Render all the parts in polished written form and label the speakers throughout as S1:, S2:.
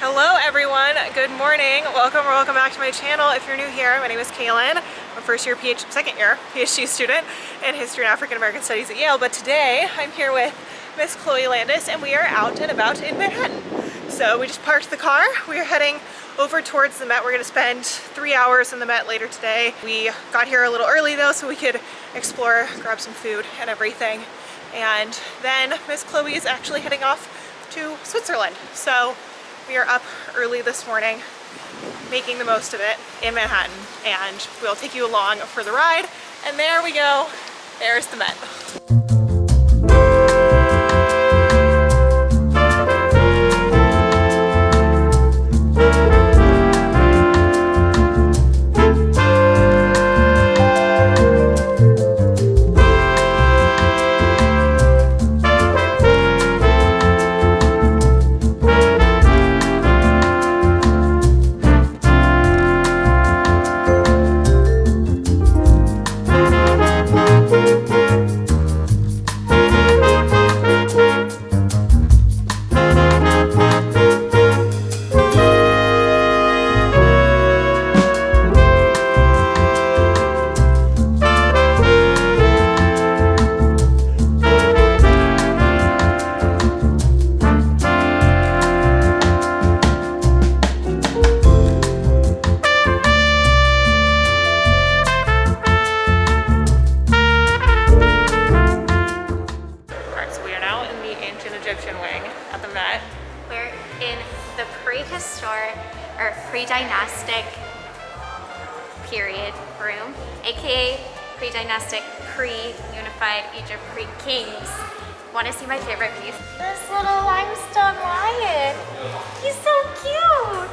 S1: Hello everyone, good morning. Welcome back to my channel. If you're new here, my name is Kaelyn. I'm a second year PhD student in History and African American Studies at Yale, but today I'm here with Miss Chloe Landis and we are out and about in Manhattan. So we just parked the car. We are heading over towards the Met. We're gonna spend 3 hours in the Met later today. We got here a little early though so we could explore, grab some food and everything. And then Miss Chloe is actually heading off to Switzerland. So we are up early this morning, making the most of it in Manhattan, and we'll take you along for the ride. And there we go, there's the Met.
S2: Pre-dynastic period room, aka pre-dynastic, pre-unified Egypt, pre-kings. Want to see my favorite piece? This little limestone lion. He's so cute.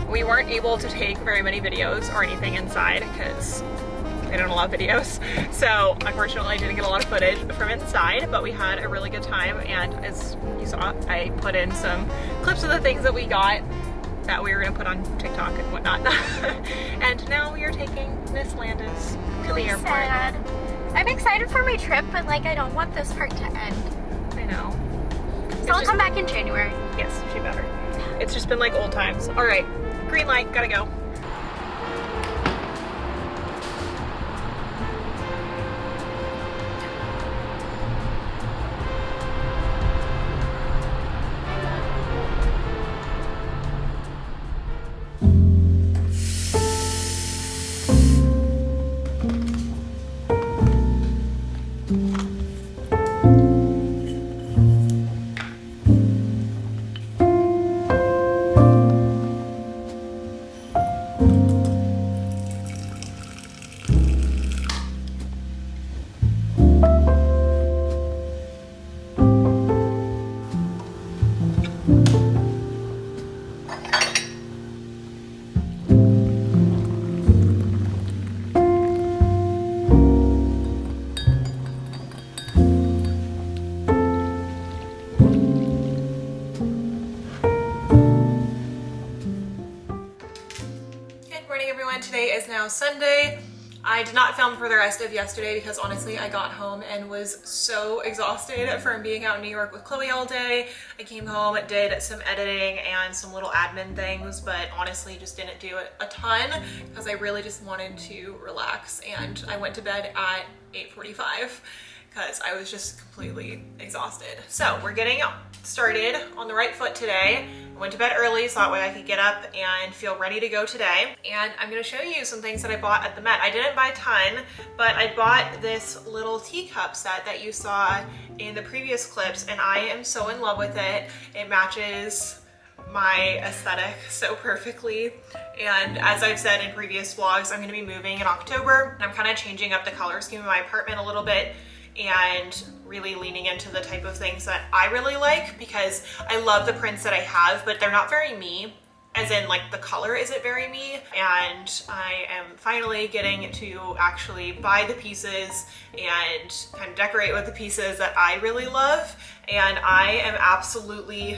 S1: We weren't able to take very many videos or anything inside because they don't allow videos. So unfortunately I didn't get a lot of footage from inside, but we had a really good time, and as you saw, I put in some clips of the things that we got that we were gonna put on TikTok and whatnot. And now we are taking Miss Landis to the airport.
S2: Sad. I'm excited for my trip, but like I don't want this part to end.
S1: I know.
S2: So I'll come back in January.
S1: Yes, she better. It's just been like old times. All right. Green light, gotta go. Today is now Sunday. I did not film for the rest of yesterday because honestly I got home and was so exhausted from being out in New York with Chloe all day. I came home, did some editing and some little admin things, but honestly just didn't do a ton because I really just wanted to relax, and I went to bed at 8:45 because I was just completely exhausted. So we're getting started on the right foot today. I went to bed early so that way I could get up and feel ready to go today. And I'm gonna show you some things that I bought at the Met. I didn't buy a ton, but I bought this little teacup set that you saw in the previous clips, and I am so in love with it. It matches my aesthetic so perfectly. And as I've said in previous vlogs, I'm gonna be moving in October. I'm kind of changing up the color scheme of my apartment a little bit and really leaning into the type of things that I really like, because I love the prints that I have, but they're not very me, as in like the color isn't very me. And I am finally getting to actually buy the pieces and kind of decorate with the pieces that I really love. And I am absolutely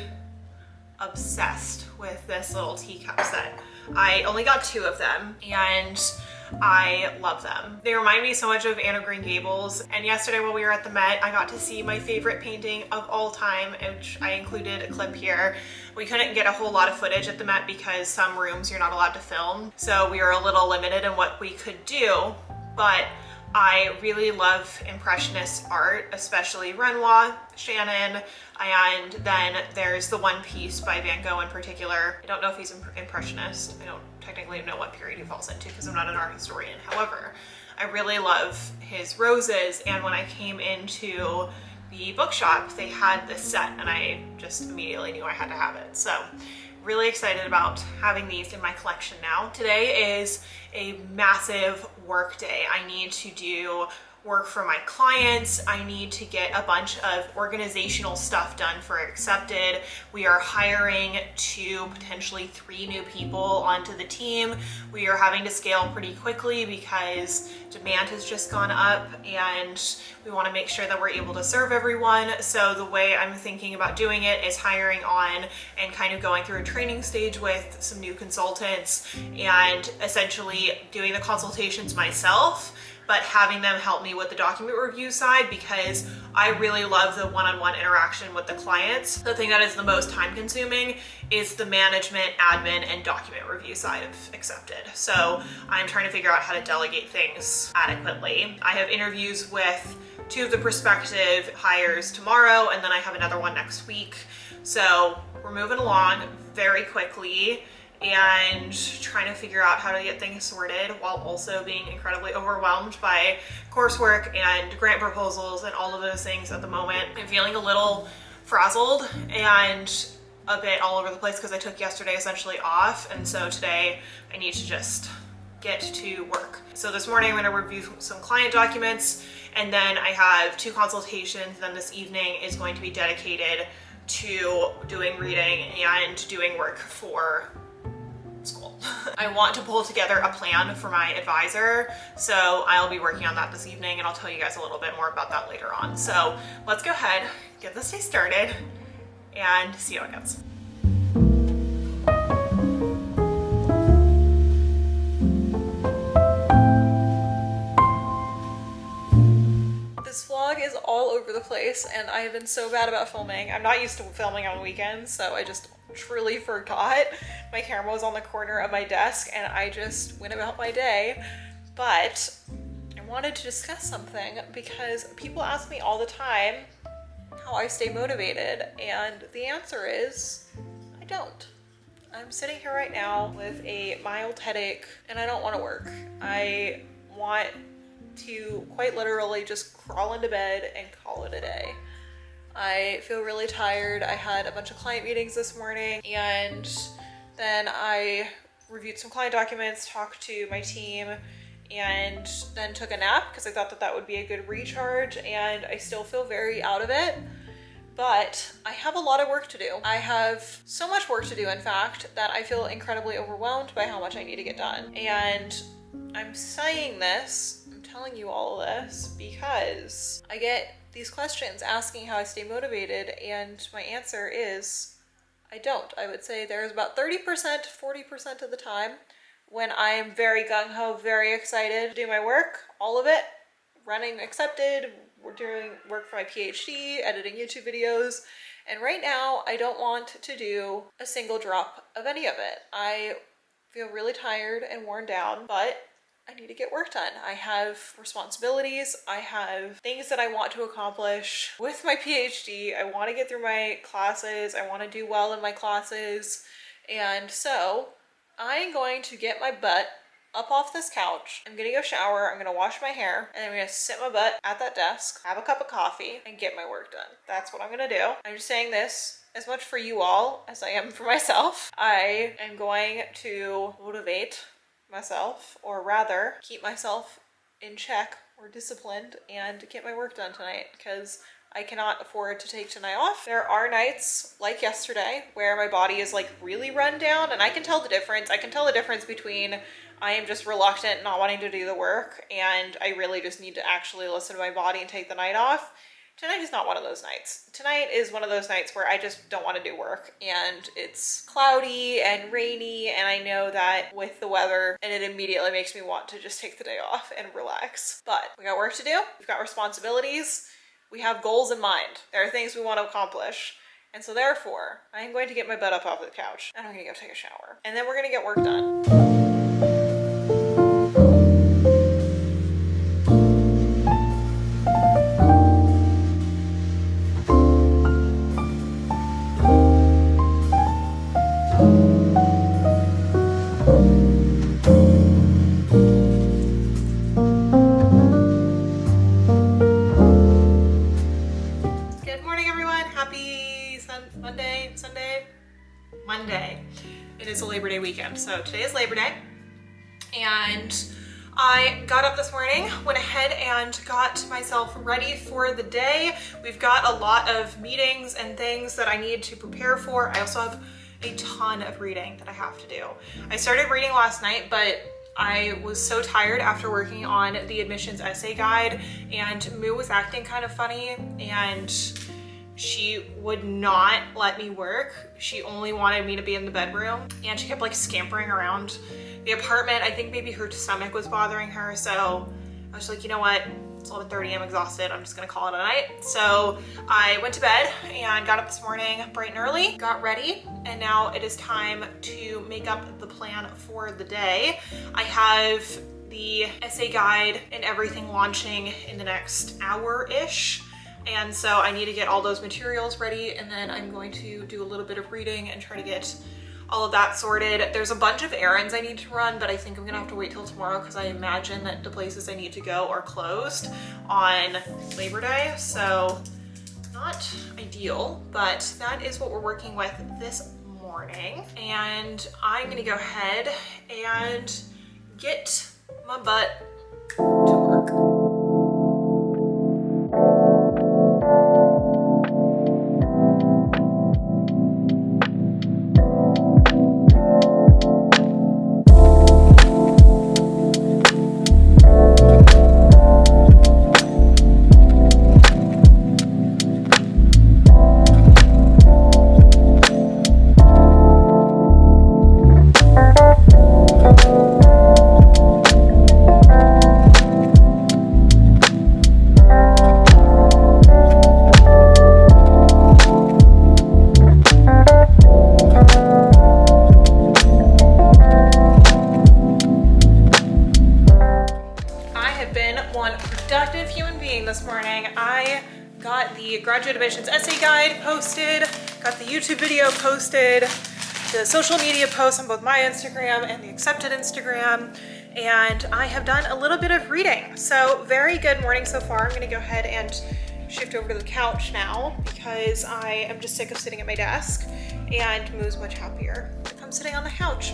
S1: obsessed with this little teacup set. I only got 2 of them and I love them. They remind me so much of Anne of Green Gables. And yesterday when we were at the Met, I got to see my favorite painting of all time, which I included a clip here. We couldn't get a whole lot of footage at the Met because some rooms you're not allowed to film. So we were a little limited in what we could do, but I really love Impressionist art, especially Renoir, Shannon, and then there's the One Piece by Van Gogh in particular. I don't know if he's Impressionist. I don't technically know what period he falls into because I'm not an art historian. However, I really love his roses, and when I came into the bookshop, they had this set and I just immediately knew I had to have it. So really excited about having these in my collection now. Today is a massive work day. I need to do work for my clients. I need to get a bunch of organizational stuff done for Accepted. We are hiring 2, potentially 3 new people onto the team. We are having to scale pretty quickly because demand has just gone up and we want to make sure that we're able to serve everyone. So the way I'm thinking about doing it is hiring on and kind of going through a training stage with some new consultants and essentially doing the consultations myself, but having them help me with the document review side, because I really love the one-on-one interaction with the clients. The thing that is the most time consuming is the management, admin, and document review side of Accepted. So I'm trying to figure out how to delegate things adequately. I have interviews with 2 of the prospective hires tomorrow, and then I have another one next week. So we're moving along very quickly and trying to figure out how to get things sorted while also being incredibly overwhelmed by coursework and grant proposals and all of those things at the moment. I'm feeling a little frazzled and a bit all over the place because I took yesterday essentially off, and so today I need to just get to work. So this morning I'm going to review some client documents, and then I have 2 consultations. Then this evening is going to be dedicated to doing reading and doing work for school. I want to pull together a plan for my advisor, so I'll be working on that this evening, and I'll tell you guys a little bit more about that later on. So let's go ahead, get this day started, and see how it goes. This vlog is all over the place, and I have been so bad about filming. I'm not used to filming on weekends, so I just truly forgot. My camera was on the corner of my desk and I just went about my day. But I wanted to discuss something because people ask me all the time how I stay motivated, and the answer is I don't. I'm sitting here right now with a mild headache and I don't want to work. I want to quite literally just crawl into bed and call it a day. I feel really tired. I had a bunch of client meetings this morning, and then I reviewed some client documents, talked to my team, and then took a nap because I thought that that would be a good recharge, and I still feel very out of it. But I have a lot of work to do. I have so much work to do, in fact, that I feel incredibly overwhelmed by how much I need to get done. And I'm saying this, I'm telling you all of this because I get these questions asking how I stay motivated, and my answer is I don't. I would say there's about 30%, 40% of the time when I am very gung-ho, very excited to do my work, all of it, running Accepted, we're doing work for my PhD, editing YouTube videos, and right now I don't want to do a single drop of any of it. I feel really tired and worn down, but I need to get work done. I have responsibilities. I have things that I want to accomplish with my PhD. I want to get through my classes. I want to do well in my classes. And so I'm going to get my butt up off this couch. I'm gonna go shower, I'm gonna wash my hair, and I'm gonna sit my butt at that desk, have a cup of coffee, and get my work done. That's what I'm gonna do. I'm just saying this as much for you all as I am for myself. I am going to motivate myself, or rather keep myself in check or disciplined and get my work done tonight, because I cannot afford to take tonight off. There are nights like yesterday where my body is like really run down, and I can tell the difference. I can tell the difference between I am just reluctant, not wanting to do the work, and I really just need to actually listen to my body and take the night off. Tonight is not one of those nights. Tonight is one of those nights where I just don't want to do work, and it's cloudy and rainy, and I know that with the weather, and it immediately makes me want to just take the day off and relax. But we got work to do. We've got responsibilities. We have goals in mind. There are things we want to accomplish. And so therefore, I'm going to get my butt up off the couch, and I'm gonna go take a shower. And then we're gonna get work done. Monday. It is a Labor Day weekend. So today is Labor Day, and I got up this morning, went ahead and got myself ready for the day. We've got a lot of meetings and things that I need to prepare for. I also have a ton of reading that I have to do. I started reading last night, but I was so tired after working on the admissions essay guide, and Moo was acting kind of funny, and she would not let me work. She only wanted me to be in the bedroom, and she kept like scampering around the apartment. I think maybe her stomach was bothering her, so I was like, you know what? It's 11:30, I'm exhausted. I'm just gonna call it a night. So I went to bed and got up this morning bright and early, got ready, and now it is time to make up the plan for the day. I have the essay guide and everything launching in the next hour-ish. And so I need to get all those materials ready, and then I'm going to do a little bit of reading and try to get all of that sorted. There's a bunch of errands I need to run, but I think I'm gonna have to wait till tomorrow because I imagine that the places I need to go are closed on Labor Day. So not ideal, but that is what we're working with this morning. And I'm gonna go ahead and get my butt to work. Graduate admissions essay guide posted, got the YouTube video posted, the social media posts on both my Instagram and the accepted Instagram, and I have done a little bit of reading. So very good morning so far. I'm gonna go ahead and shift over to the couch now because I am just sick of sitting at my desk, and Moo's much happier if I'm sitting on the couch.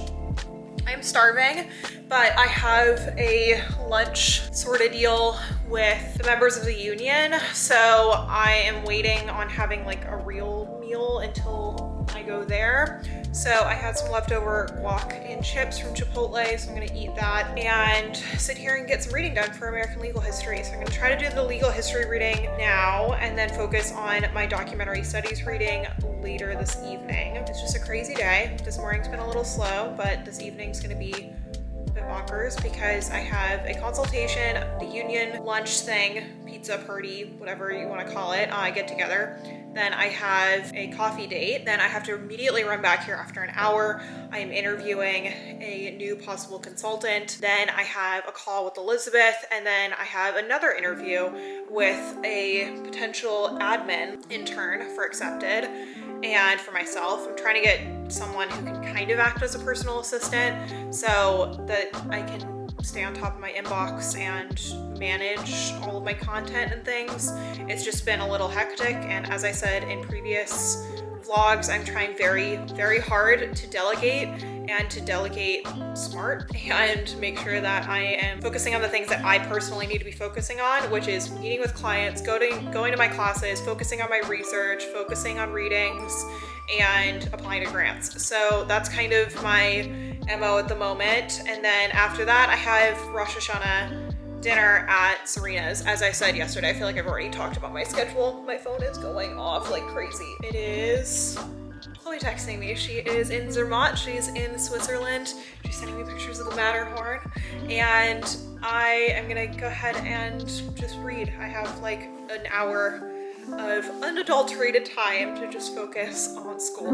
S1: I am starving, but I have a lunch sort of deal with the members of the union, so I am waiting on having like a real meal until I go there. So I had some leftover guac and chips from Chipotle, so I'm gonna eat that and sit here and get some reading done for American legal history. So I'm gonna try to do the legal history reading now and then focus on my documentary studies reading later this evening. It's just a crazy day. This morning's been a little slow, but this evening's gonna be bit bonkers because I have a consultation, the union lunch thing, pizza party, whatever you want to call it, get together. Then I have a coffee date. Then I have to immediately run back here after an hour. I am interviewing a new possible consultant. Then I have a call with Elizabeth, and then I have another interview with a potential admin intern for Accepted. And for myself, I'm trying to get someone who can kind of act as a personal assistant so that I can stay on top of my inbox and manage all of my content and things. It's just been a little hectic, and as I said in previous vlogs, I'm trying very, very hard to delegate and to delegate smart and make sure that I am focusing on the things that I personally need to be focusing on, which is meeting with clients, going to my classes, focusing on my research, focusing on readings, and applying to grants. So that's kind of my MO at the moment. And then after that, I have Rosh Hashanah dinner at Serena's. As I said yesterday, I feel like I've already talked about my schedule. My phone is going off like crazy. It is Chloe texting me. She is in Zermatt. She's in Switzerland. She's sending me pictures of the Matterhorn. And I am gonna go ahead and just read. I have like an hour of unadulterated time to just focus on school.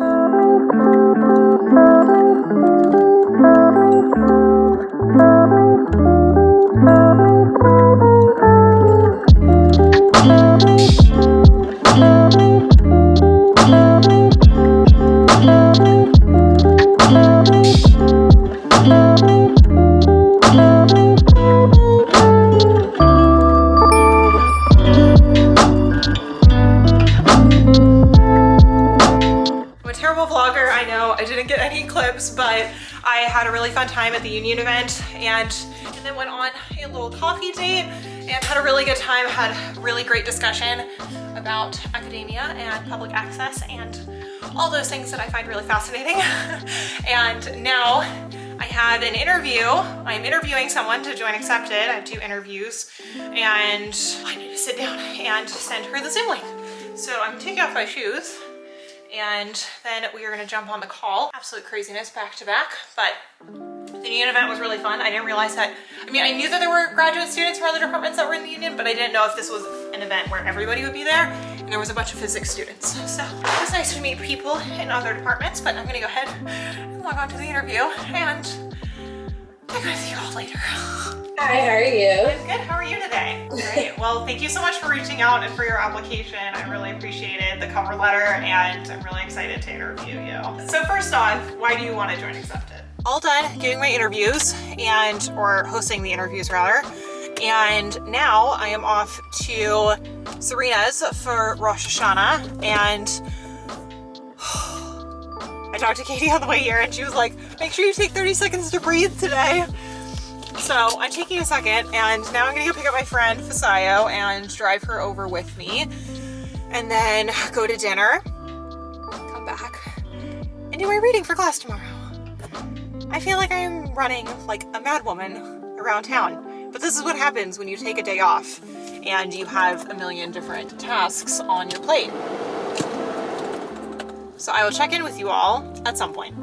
S1: Vlogger, I know I didn't get any clips, but I had a really fun time at the union event and then went on a little coffee date and had a really good time, had really great discussion about academia and public access and all those things that I find really fascinating. And now I have an interview. I'm interviewing someone to join Accepted. I have 2 interviews and I need to sit down and send her the Zoom link. So I'm taking off my shoes, and then we are gonna jump on the call. Absolute craziness back to back, but the union event was really fun. I didn't realize that, I mean, I knew that there were graduate students from other departments that were in the union, but I didn't know if this was an event where everybody would be there, and there was a bunch of physics students. So it was nice to meet people in other departments, but I'm gonna go ahead and log on to the interview, and I'm gonna see you all later.
S3: Hi, how are you?
S1: I'm good, how are you today? Great, well, thank you so much for reaching out and for your application. I really appreciated the cover letter, and I'm really excited to interview you. So first off, why do you want to join Accepted? All done giving my interviews, or hosting the interviews rather, and now I am off to Serena's for Rosh Hashanah, and I talked to Katie on the way here and she was like, make sure you take 30 seconds to breathe today. So I'm taking a second, and now I'm gonna go pick up my friend Fasayo and drive her over with me, and then go to dinner, come back, and do my reading for class tomorrow. I feel like I'm running like a madwoman around town, but this is what happens when you take a day off and you have a million different tasks on your plate. So I will check in with you all at some point.